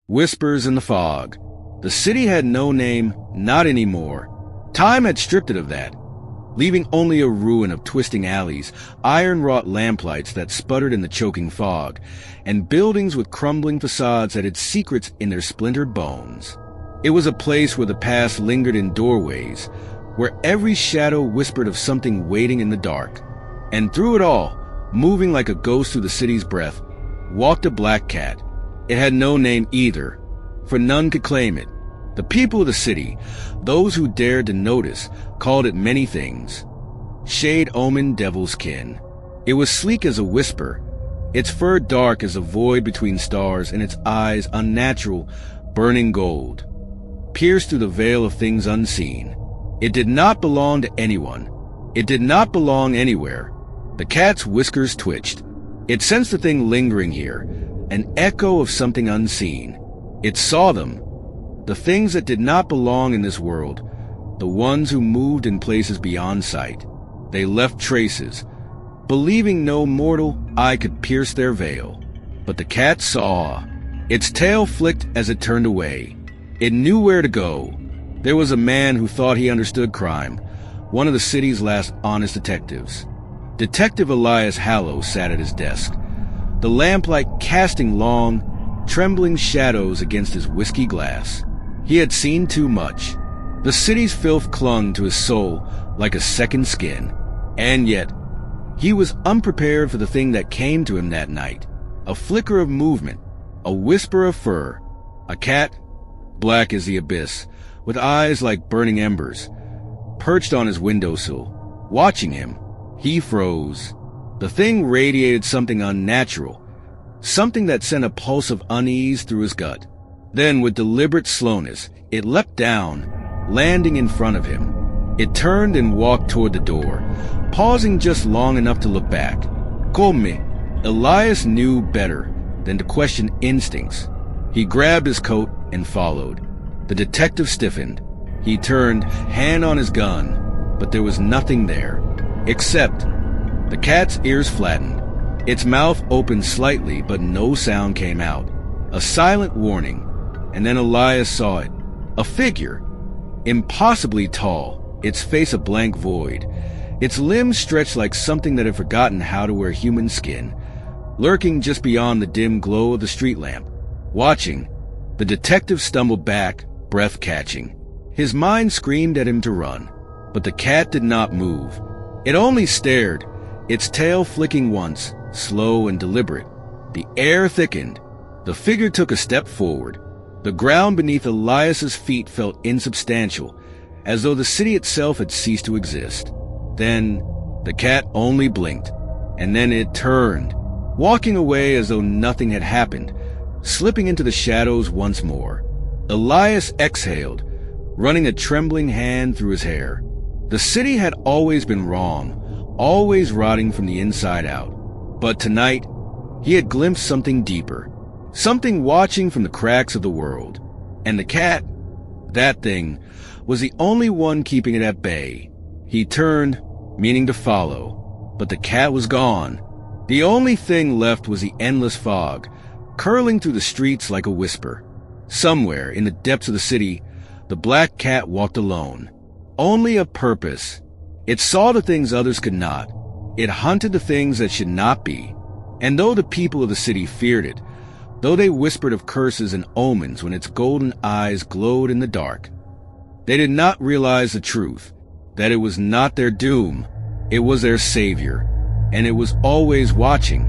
Whispers in the fog. The city had no name, not anymore. Time had stripped it of that, leaving only a ruin of twisting alleys, iron-wrought lamplights that sputtered in the choking fog, and buildings with crumbling facades that had secrets in their splintered bones. It was a place where the past lingered in doorways, where every shadow whispered of something waiting in the dark. And through it all, moving like a ghost through the city's breath, walked a black cat. It had no name either, for none could claim it. The people of the city, those who dared to notice, called it many things. Shade omen devil's kin. It was sleek as a whisper, its fur dark as a void between stars, and its eyes unnatural, burning gold, pierced through the veil of things unseen. It did not belong to anyone. It did not belong anywhere. The cat's whiskers twitched. It sensed the thing lingering here, an echo of something unseen. It saw them, the things that did not belong in this world, the ones who moved in places beyond sight. They left traces, believing no mortal eye could pierce their veil. But the cat saw. Its tail flicked as it turned away. It knew where to go. There was a man who thought he understood crime, one of the city's last honest detectives. Detective Elias Hallow sat at his desk, the lamplight casting long, trembling shadows against his whiskey glass. He had seen too much. The city's filth clung to his soul like a second skin, and yet he was unprepared for the thing that came to him that night. A flicker of movement, a whisper of fur, a cat, black as the abyss, with eyes like burning embers, perched on his windowsill, watching him. He froze. The thing radiated something unnatural, something that sent a pulse of unease through his gut. Then, with deliberate slowness, it leapt down, landing in front of him. It turned and walked toward the door, pausing just long enough to look back. Come. Elias knew better than to question instincts. He grabbed his coat and followed. The detective stiffened. He turned, hand on his gun, but there was nothing there, except the cat's ears flattened. Its mouth opened slightly, but no sound came out. A silent warning, and then Elias saw it. A figure, impossibly tall, its face a blank void, its limbs stretched like something that had forgotten how to wear human skin, lurking just beyond the dim glow of the street lamp. Watching, the detective stumbled back, breath-catching. His mind screamed at him to run, but the cat did not move. It only stared, its tail flicking once, slow and deliberate. The air thickened. The figure took a step forward. The ground beneath Elias's feet felt insubstantial, as though the city itself had ceased to exist. Then, the cat only blinked, and then it turned, walking away as though nothing had happened, slipping into the shadows once more. Elias exhaled, running a trembling hand through his hair. The city had always been wrong, always rotting from the inside out. But tonight, he had glimpsed something deeper, something watching from the cracks of the world. And the cat, that thing, was the only one keeping it at bay. He turned, meaning to follow, but the cat was gone. The only thing left was the endless fog, curling through the streets like a whisper. Somewhere in the depths of the city, the black cat walked alone. Only a purpose. It saw the things others could not. It hunted the things that should not be. And though the people of the city feared it, though they whispered of curses and omens when its golden eyes glowed in the dark, they did not realize the truth, that it was not their doom, it was their savior, and it was always watching.